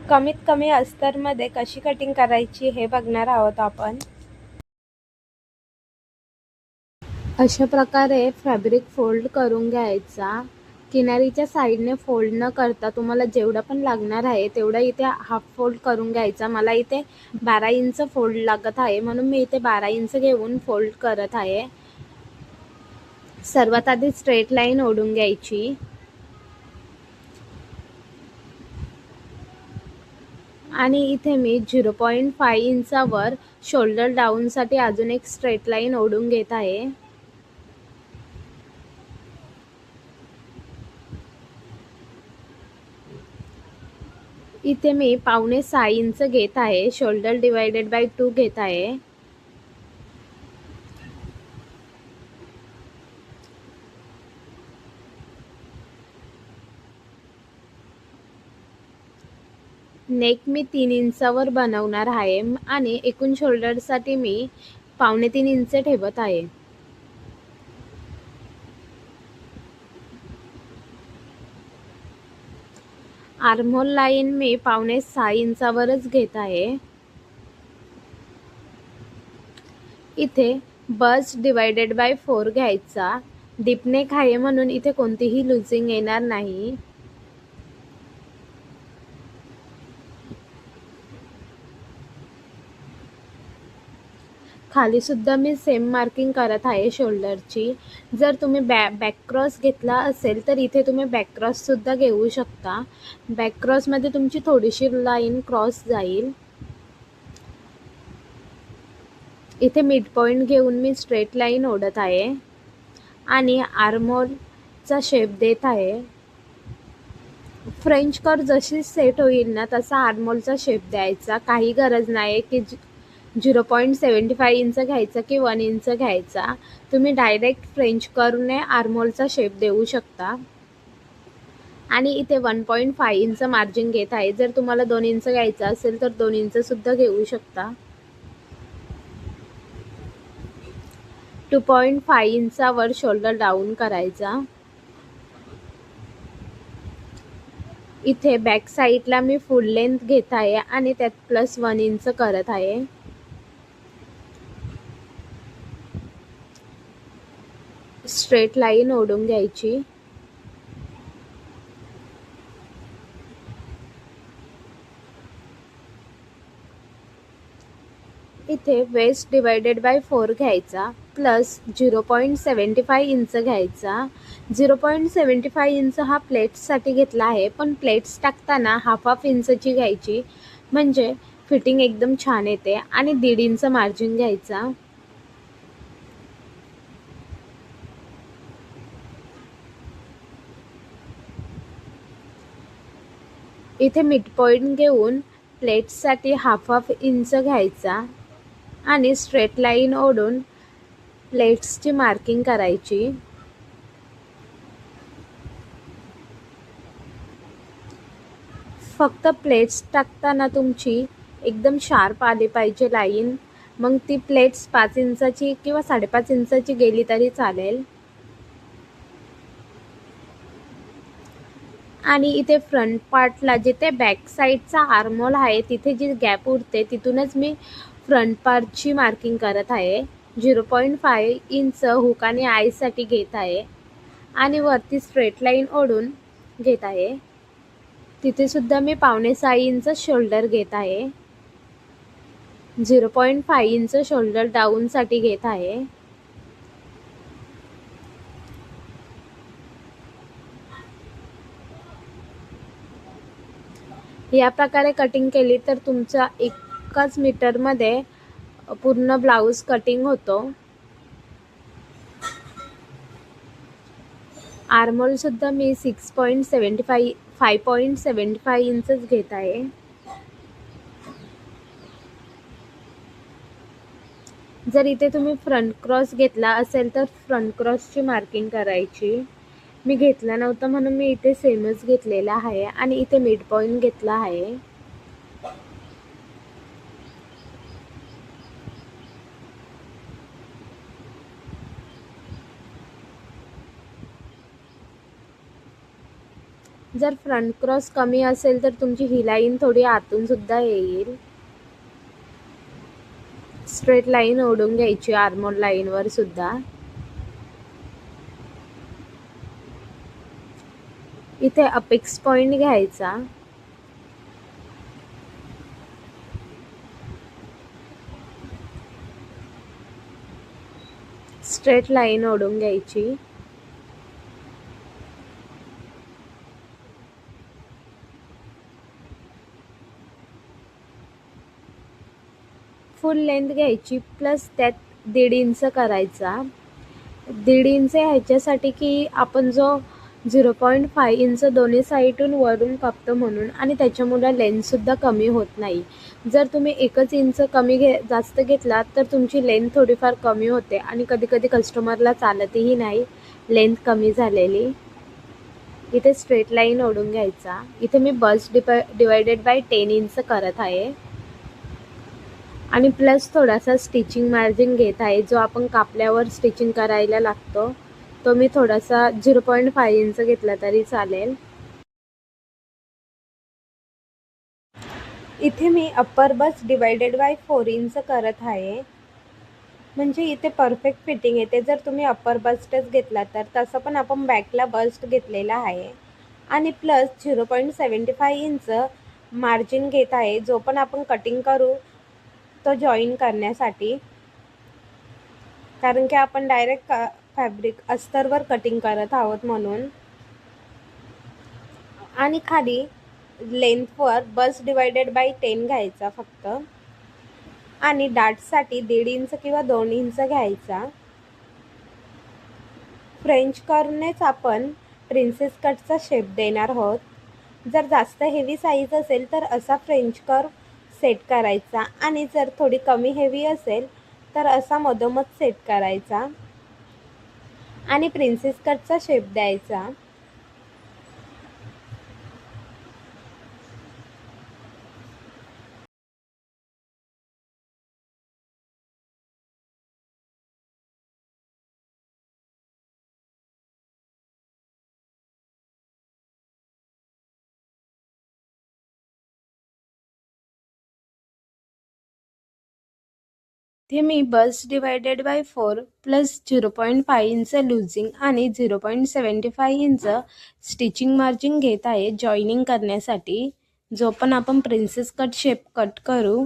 कमीत कमी अस्तरमध्ये कशी कटिंग करायची हे बघणार आहोत आपण. अशा प्रकारे फॅब्रिक फोल्ड करून घ्यायचा. किनारीच्या साईडने फोल्ड न करता तुम्हाला जेवढं पण लागणार आहे तेवढं इथे हाफ फोल्ड करून घ्यायचा. मला इथे 12 इंच फोल्ड लागत आहे म्हणून मी इथे 12 इंच घेऊन फोल्ड करत आहे. सर्वात आधी स्ट्रेट लाईन ओढून घ्यायची आणि इथे मी 0.5 इंचावर शोल्डर डाऊनसाठी अजून एक स्ट्रेट लाईन ओढून घेत आहे. इथे मी 5.5 इंच घेत आहे. शोल्डर डिवायडेड बाय 2 घेत आहे. नेक मी 3 इंचावर बनवणार आहे आणि एकूण शोल्डरसाठी मी 2.25 इंच ठेवत आहे. आर्महोल लाईन मी 5.5 इंचावरच घेत आहे. इथे बस्ट डिवायडेड बाय 4 घ्यायचा. डीप नेक आहे म्हणून इथे कोणतीही लुजिंग येणार नाही. खाली सुद्धा मी सेम मार्किंग करत आहे शोल्डरची. जर तुम्ही बॅक क्रॉस घेतला असेल तर इथे तुम्ही बॅक क्रॉस सुद्धा घेऊ शकता. बॅक क्रॉसमध्ये तुमची थोडीशी लाईन क्रॉस जाईल. इथे मिड पॉइंट घेऊन मी स्ट्रेट लाईन ओढत आहे आणि आर्महोलचा शेप देत आहे. फ्रेंच कर्व जशी सेट होईल ना तसा आर्महोलचा शेप द्यायचा. काही गरज नाही की 0.75 इंच घ्यायचा की 1 इंच घ्यायचा. तुम्ही डायरेक्ट फ्रेंच कर्वने आर्महोलचा शेप देऊ शकता. आणि इथे 1.5 इंच मार्जिन घेत आहे. जर तुम्हाला 2 इंच घ्यायचा असेल तर 2 इंच सुद्धा घेऊ शकता. 2.5 इंचावर शोल्डर डाऊन करायचा. इथे बॅक साईडला मी फुल लेंथ घेत आहे आणि त्यात प्लस 1 इंच करत आहे. स्ट्रेट लाईन ओढून घ्यायची. इथे वेस्ट डिवायडेड बाय 4 घ्यायचा प्लस 0.75 इंच घ्यायचा. 0.75 इंच हा प्लेट्ससाठी घेतला आहे पण प्लेट्स टाकताना हाफ इंचची घ्यायची म्हणजे फिटिंग एकदम छान येते. आणि 1.5 इंच मार्जिन घ्यायचा. इथे मिड पॉइंट घेऊन प्लेट्ससाठी हाफ इंच घ्यायचा आणि स्ट्रेट लाईन ओढून प्लेट्सची मार्किंग करायची. फक्त प्लेट्स टाकताना तुमची एकदम शार्प आली पाहिजे लाईन. मग ती प्लेट्स 5 इंचाची किंवा 5.5 इंचाची गेली तरी चालेल. आणि इथे फ्रंट पार्टला जिथे बॅक साईडचा आर्महोल आहे तिथे जी गॅप उरते तिथूनच मी फ्रंट पार्टची मार्किंग करत आहे. 0.5 इंच हुक आणि आयसाठी घेत आहे आणि वरती स्ट्रेट लाईन ओढून घेत आहे. तिथे सुद्धा मी 5.5 इंच शोल्डर घेत आहे. 0.5 इंच शोल्डर डाऊनसाठी घेत आहे. या प्रकारे कटिंग केली तर तुमचा एकाच मीटरमध्ये पूर्ण ब्लाऊज कटिंग होतो. आर्महोल सुद्धा मी 5.75 इंचच घेत आहे. जर इथे तुम्ही फ्रंट क्रॉस घेतला असेल तर फ्रंट क्रॉसची मार्किंग करायची. मी घेतला नव्हता म्हणून मी इथे सेमच घेतलेला आहे आणि इथे मिड पॉइंट घेतला आहे. जर फ्रंट क्रॉस कमी असेल तर तुमची ही लाईन थोडी आतून सुद्धा येईल. स्ट्रेट लाईन ओढून घ्यायची आर्मोल लाईनवर सुद्धा. इथे अपेक्स पॉइंट घ्यायचा. स्ट्रेट लाईन ओढून घ्यायची. फुल लेंथ घ्यायची प्लस त्यात 1.5 इंच करायचा. 1.5 इंच ह्याच्यासाठी की आपण जो 0.5 इंच दोन्ही साईडून वरून कापतो म्हणून, आणि त्याच्यामुळे लेंथसुद्धा कमी होत नाही. जर तुम्ही 1 इंच कमी जास्त घेतला तर तुमची लेंथ थोडीफार कमी होते आणि कधी कधी कस्टमरला चालतही नाही लेंथ कमी झालेली. इथे स्ट्रेट लाईन ओढून घ्यायचा. इथे मी बस्ट डिवायडेड बाय 10 इंच करत आहे आणि प्लस थोडासा स्टिचिंग मार्जिन घेत आहे, जो आपण कापल्यावर स्टिचिंग करायला लागतो. तो मी थोडासा 0.5 इंच घेतला तरी चालेल. इथे मी upper bust divided by 4 inch करत आहे, म्हणजे इथे परफेक्ट फिटिंग येते. जर तुम्ही अप्पर बस्टच घेतला तर तसं पण आपण बॅकला बस्ट घेतलेला आहे. आणि प्लस 0.75 इंच मार्जिन घेत आहे, जो पण आपण कटिंग करू तो जॉईन करण्यासाठी, कारण की आपण डायरेक्ट फॅब्रिक अस्तरवर कटिंग करत आहोत म्हणून. आणि खाली लेंथवर बस्ट डिवायडेड बाय 10 घ्यायचा फक्त, आणि डाटसाठी 1.5 इंच किंवा 2 इंच घ्यायचा. फ्रेंच कर्वनेच आपण प्रिन्सेस कटचा शेप देणार आहोत. जर जास्त हेवी साईज असेल तर असा फ्रेंच कर्व सेट करायचा, आणि जर थोडी कमी हेवी असेल तर असा मधोमध सेट करायचा आणि प्रिन्सेस कटचा शेप द्यायचा. इथे मी bust divided by 4 plus 0.5 inch losing आणि 0.75 इंच स्टिचिंग मार्जिन घेत आहे जॉईनिंग करण्यासाठी. जो पण आपण प्रिन्सेस कट शेप कट करू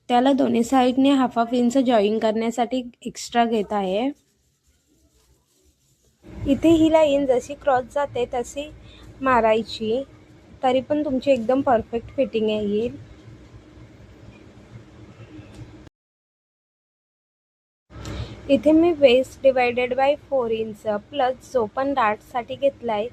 त्याला दोन्ही साईडने हाफ इंच जॉईन करण्यासाठी एक्स्ट्रा घेत आहे. इथे ही लाईन जशी क्रॉस जाते तशी मारायची, तरी पण तुमची एकदम परफेक्ट फिटिंग येईल. इथे मी waist divided by 4 inch plus जो पण डाटसाठी घेतला आहे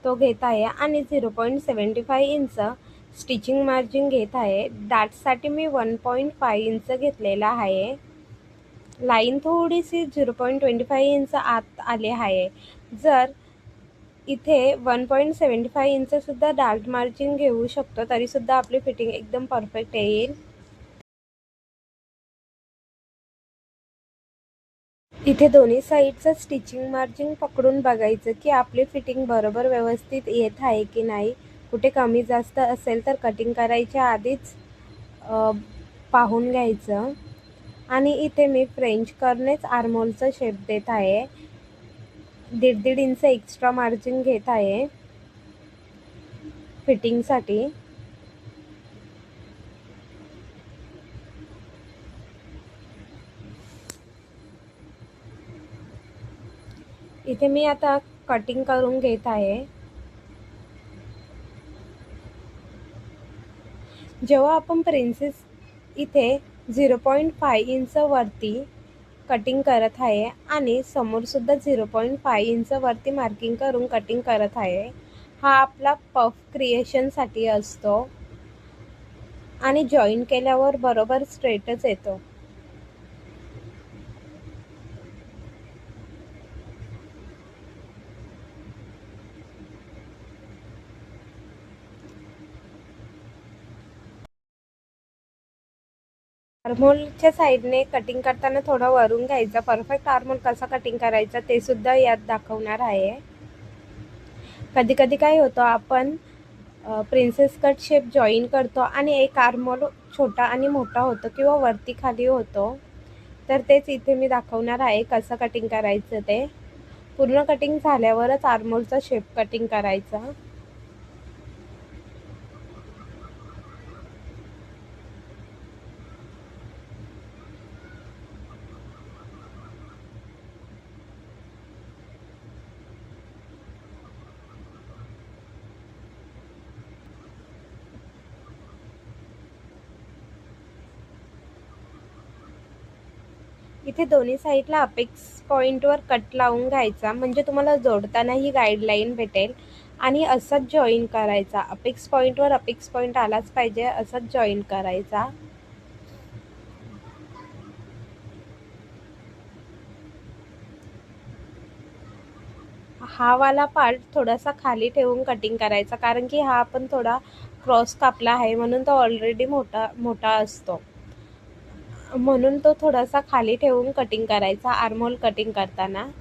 तो घेत आहे, आणि 0.75 इंच स्टिचिंग मार्जिन घेत आहे. डाटसाठी मी 1.5 इंच घेतलेला आहे. लाईन थोडीशी 0.25 इंच आत आली आहे. जर इथे 1.75 इंचसुद्धा डार्ट मार्जिन घेऊ शकतो तरीसुद्धा आपली फिटिंग एकदम परफेक्ट येईल. इथे दोन्ही साईडचं स्टिचिंग मार्जिन पकडून बघायचं की आपली फिटिंग बरोबर व्यवस्थित येत आहे की नाही. कुठे कमी जास्त असेल तर कटिंग करायच्या आधीच पाहून घ्यायचं. आणि इथे मी फ्रेंच कर्वनेच आर्महोलचा शेप देत आहे. 1.5 इंच एक्स्ट्रा मार्जिन घेत आहे फिटिंगसाठी. इथे मी आता कटिंग करून घेत आहे. जेव्हा आपण प्रिन्सेस इथे 0.5 इंच वरती कटिंग करत आहे आणि समोरसुद्धा 0.5 इंच वरती मार्किंग करून कटिंग करत आहे, हा आपला पफ क्रिएशनसाठी असतो आणि जॉईन केल्यावर बरोबर स्ट्रेटच येतो. आर्महोलच्या साईडने कटिंग करताना थोडं वरून घ्यायचं. परफेक्ट आर्महोल कसा कटिंग करायचा ते सुद्धा यात दाखवणार आहे. कधी कधी काय होतं, आपण प्रिन्सेस कट शेप जॉईन करतो आणि एक आर्महोल छोटा आणि मोठा होतो किंवा वरती खाली होतो. तर तेच इथे मी दाखवणार आहे कसं कटिंग करायचं ते. पूर्ण कटिंग झाल्यावरच आर्महोलचा शेप कटिंग करायचा. इथे दोन्ही साईडला अपेक्स पॉईंटवर कट लावून घ्यायचा, म्हणजे तुम्हाला जोडतानाही गाईडलाईन भेटेल. आणि असंच जॉईन करायचा, अपेक्स पॉईंटवर अपेक्स पॉईंट आलाच पाहिजे, असंच जॉईन करायचा. हा वाला पार्ट थोडासा खाली ठेवून कटिंग करायचा, कारण की हा आपण थोडा क्रॉस कापला आहे, म्हणून तो ऑलरेडी मोठा मोठा असतो, म्हणून तो थोडासा खाली ठेवून कटिंग करायचा आर्महोल कटिंग करताना.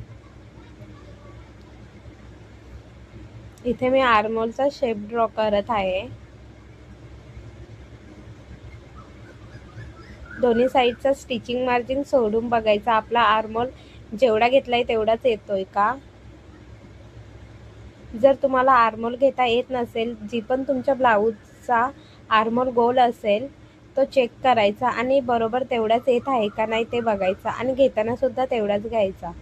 इथे मी आर्महोलचा शेप ड्रॉ करत आहे. दोन्ही साईडचा स्टिचिंग मार्जिन सोडून बघायचा आपला आर्महोल जेवढा घेतलाय तेवढाच येतोय का. जर तुम्हाला आर्महोल घेता येत नसेल, जी पण तुमच्या ब्लाऊजचा आर्महोल गोल असेल तो चेक करायचा आणि बरोबर तेवढाच येत आहे का नाही ते बघायचा, आणि घेताना सुद्धा तेवढाच घ्यायचा.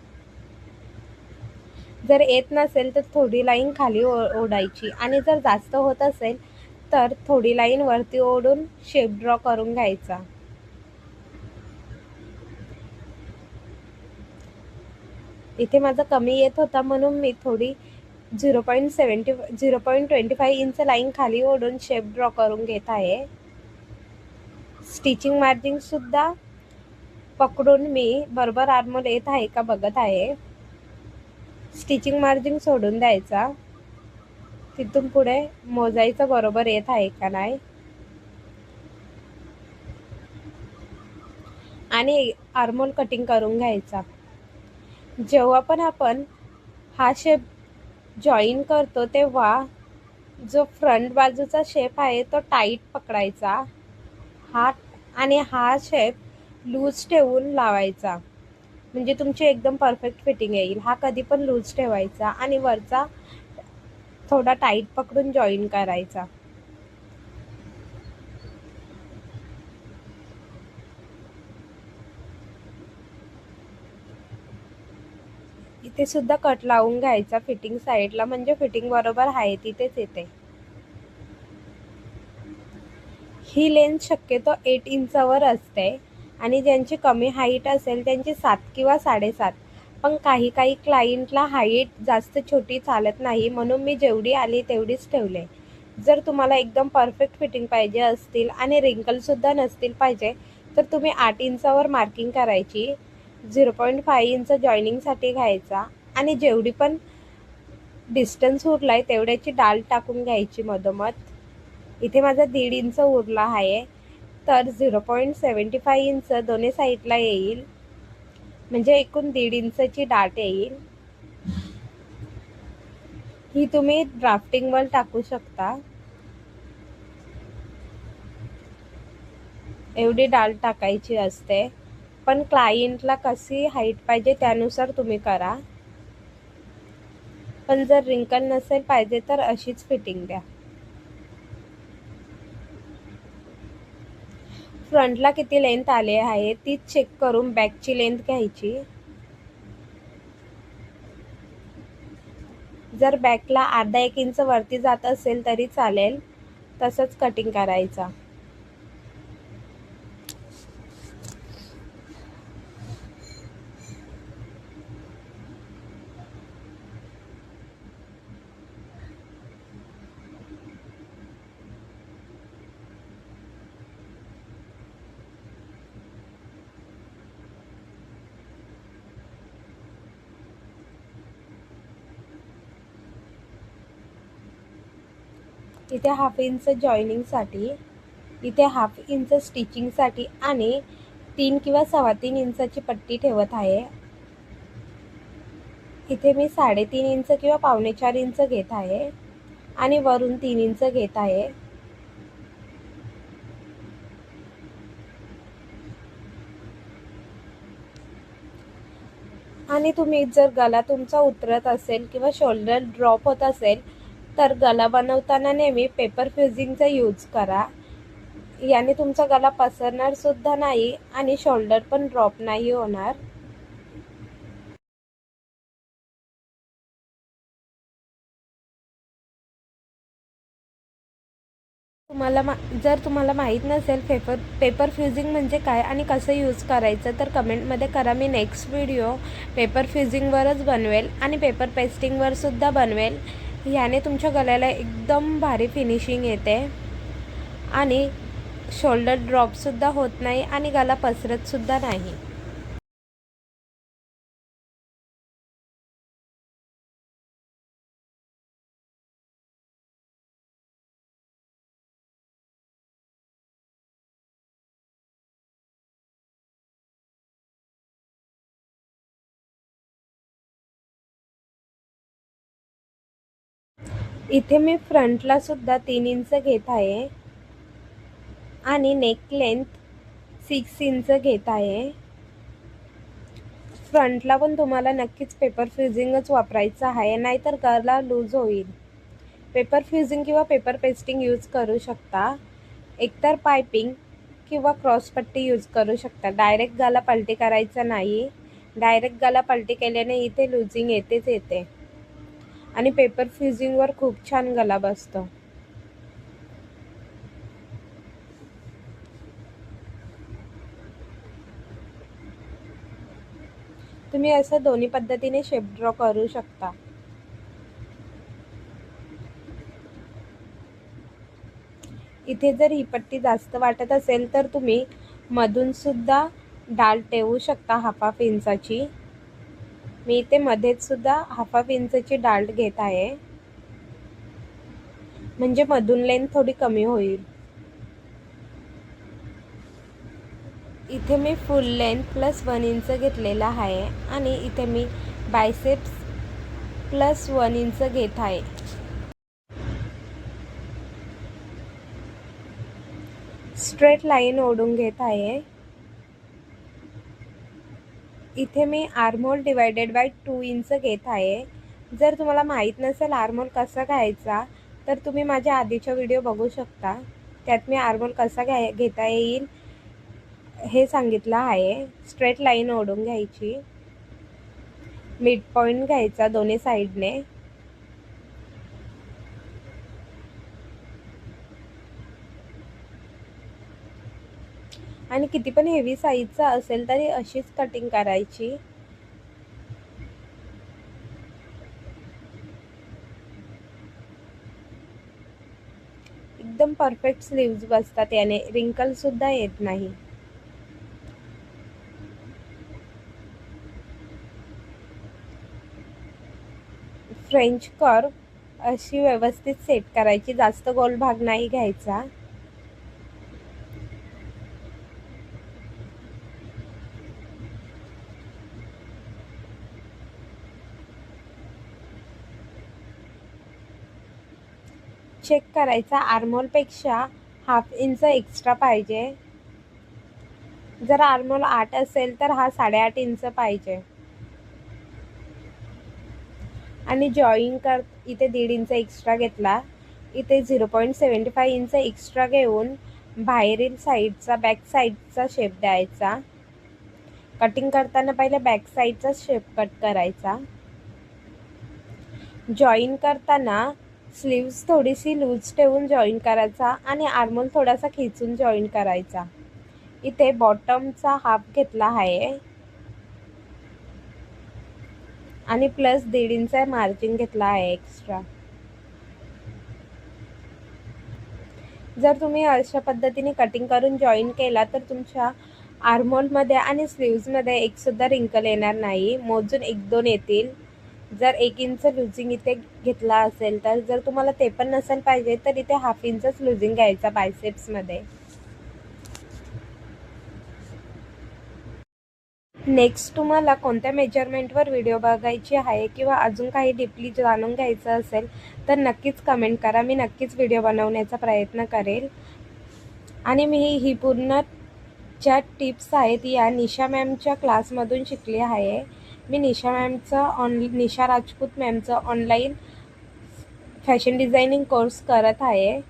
जर येत नसेल तर थोडी लाईन खाली ओढायची, आणि जर जास्त होत असेल तर थोडी लाईन वरती ओढून शेप ड्रॉ करून घ्यायचा. इथे माझा कमी येत होता, म्हणून मी थोडी 0.25 इंच लाईन खाली ओढून शेप ड्रॉ करून घेत आहे. स्टिचिंग मार्जिन सुद्धा पकडून मी बरोबर आर्महोल येत आहे का बघत आहे. स्टिचिंग मार्जिन सोडून द्यायचा, तिथून पुढे मोजायचं बरोबर येत आहे का नाही, आणि आर्महोल कटिंग करून घ्यायचा. जेव्हा पण आपण हा शेप जॉईन करतो तेव्हा जो फ्रंट बाजूचा शेप आहे तो टाईट पकडायचा, आणि हा शेप लूज ठेवून लावायचा, म्हणजे तुमची एकदम परफेक्ट फिटिंग येईल. हा कधी पण लूज ठेवायचा आणि वरचा थोडा टाईट पकडून जॉईन करायचा. इथे सुद्धा कट लावून घ्यायचा फिटिंग साईडला, म्हणजे फिटिंग बरोबर आहे तिथेच येते. ही लेंथ शक्यतो 8 इंचावर असते, आणि ज्यांची कमी हाईट असेल त्यांची 7 किंवा 7.5. पण काही क्लायंटला हाईट जास्त छोटी चालत नाही, म्हणून मी जेवढी आली तेवढीच ठेवले. जर तुम्हाला एकदम परफेक्ट फिटिंग पाहिजे असतील आणि रिंकलसुद्धा नसतील पाहिजे, तर तुम्ही 8 इंचावर मार्किंग करायची, 0.5 इंच जॉईनिंगसाठी घ्यायचा, आणि जेवढी पण डिस्टन्स उरलाय तेवढ्याची डाल टाकून घ्यायची मधोमध. इथे माझा 1.5 इंच उरला आहे, तर 0.75 इंच दोन्ही साईडला येईल, म्हणजे एकूण 1.5 इंचची डाट येईल. ही तुम्ही ड्राफ्टिंगवर टाकू शकता. एवढी डाल टाकायची असते, पण क्लायंटला कशी हाईट पाहिजे त्यानुसार तुम्ही करा. पण जर रिंकल नसेल पाहिजे तर अशीच फिटिंग द्या. फ्रंटला किती लेंथ आली आहे तीच चेक करून बॅकची लेंथ घ्यायची. जर बॅकला अर्धा 1 इंच वरती जात असेल तरी चालेल, तसंच कटिंग करायचा. इथे 1/2 इंच जॉईनिंगसाठी, इथे 1/2 इंच स्टिचिंगसाठी, आणि 3 किंवा 3.25 इंचाची पट्टी ठेवत आहे. इथे मी 3.5 इंच किंवा 3.25 इंच घेत आहे आणि वरून 3 इंच घेत आहे. आणि तुम्ही जर गला तुमचा उतरत असेल किंवा शोल्डर ड्रॉप होत असेल तर गला बनवताना नेहमी पेपर फ्युजिंगचा यूज करा. याने तुमचा गला पसरणार सुद्धा नाही आणि शोल्डर पण ड्रॉप नाही होणार. जर तुम्हाला माहीत नसेल पेपर फ्युजिंग म्हणजे काय आणि कसं यूज करायचं तर कमेंटमध्ये करा. मी नेक्स्ट व्हिडिओ पेपर फ्युजिंगवरच बनवेल आणि पेपर पेस्टिंगवर सुद्धा बनवेल. ह्याने तुमच्या गळ्याला एकदम भारी फिनिशिंग येते आणि शोल्डर ड्रॉपसुद्धा होत नाही आणि गला पसरतसुद्धा नाही. इथे मी फ्रंटला सुद्धा 3 इंच घेत आहे आणि नेक लेंथ 6 इंच घेत आहे. फ्रंटला पण तुम्हाला नक्कीच पेपर फ्युजिंगच वापरायचं आहे, नाहीतर गला लूज होईल. पेपर फ्युजिंग किंवा पेपर पेस्टिंग यूज करू शकता. एकतर पायपिंग किंवा क्रॉसपट्टी यूज करू शकता. डायरेक्ट गला पलटी करायचा नाही. डायरेक्ट गला पलटी केल्याने इथे लूजिंग येते आणि पेपर फ्युजिंगवर खूप छान गला बसतो. तुम्ही असं दोन्ही पद्धतीने शेप ड्रॉ करू शकता. इथे जर ही पट्टी जास्त वाटत असेल तर तुम्ही मधून सुद्धा डाल ठेवू शकता 1/2 इंचाची. मी इथे मध्येच सुद्धा 1/2 इंचाची डाल घेत आहे, म्हणजे मधून लेंथ थोडी कमी होईल. इथे मी फुल लेंथ प्लस 1 इंच घेतलेला आहे आणि इथे मी बायसेप्स प्लस 1 इंच घेत आहे. स्ट्रेट लाईन ओढून घेत आहे. इथे मी आर्महोल डिवायडेड बाय 2 इंच घेत आहे. जर तुम्हाला माहीत नसेल आर्महोल कसा घ्यायचा तर तुम्ही माझ्या आधीचा व्हिडिओ बघू शकता. त्यात मी आर्महोल कसा घेता येईल हे सांगितलं आहे. स्ट्रेट लाईन ओढून घ्यायची, मिड पॉईंट घ्यायचा दोन्ही साईडने आणि किती पण हेवी साईजचा असेल तरी अशीच कटिंग करायची. एकदम परफेक्ट स्लीव्ज बसतात, याने रिंकल सुद्धा येत नाही. फ्रेंच कर्व अशी व्यवस्थित सेट करायची, जास्त गोल भाग नाही घ्यायचा. चेक करायचा आर्महोलपेक्षा 1/2 इंच एक्स्ट्रा पाहिजे. जर आर्महोल 8 असेल तर हा 8.5 इंच पाहिजे. आणि जॉईंट इथे 1.5 इंच एक्स्ट्रा घेतला. इथे 0.75 इंच एक्स्ट्रा घेऊन बाहेरील साईडचा बॅक साईडचा शेप द्यायचा. कटिंग करताना पहिले बॅक साईडचा शेप कट करायचा. जॉईन करताना स्लीव्स थोडीशी लूज ठेवून जॉईन करायचा आणि आर्महोल थोडासा खिचून जॉईन करायचा. इथे बॉटमचा हाफ घेतला आहे आणि प्लस 1.5 इंच मार्जिन घेतला आहे एक्स्ट्रा. जर तुम्ही अशा पद्धतीने कटिंग करून जॉईन केला तर तुमच्या आर्महोलमध्ये आणि स्लीव्समध्ये एक सुद्धा रिंकल येणार नाही. मोजून 1-2 येतील. जर 1 इंच लूजिंग इथे घेतला असेल तर. जर तुम्हाला ते पण नसेल पाहिजे तर इथे 1/2 इंचच लूजिंग घ्यायचा बायसेप्समध्ये. नेक्स्ट तुम्हाला कोणत्या मेजरमेंटवर व्हिडिओ बघायची आहे किंवा अजून काही डीपली जाणून घ्यायचं असेल तर नक्कीच कमेंट करा. मी नक्कीच व्हिडिओ बनवण्याचा प्रयत्न करेल. आणि मी ही पूर्ण ज्या टिप्स आहेत या निशा मॅमच्या क्लासमधून शिकली आहे. मी निशा राजपूत मॅमचं ऑनलाईन फॅशन डिझायनिंग कोर्स करत आहे.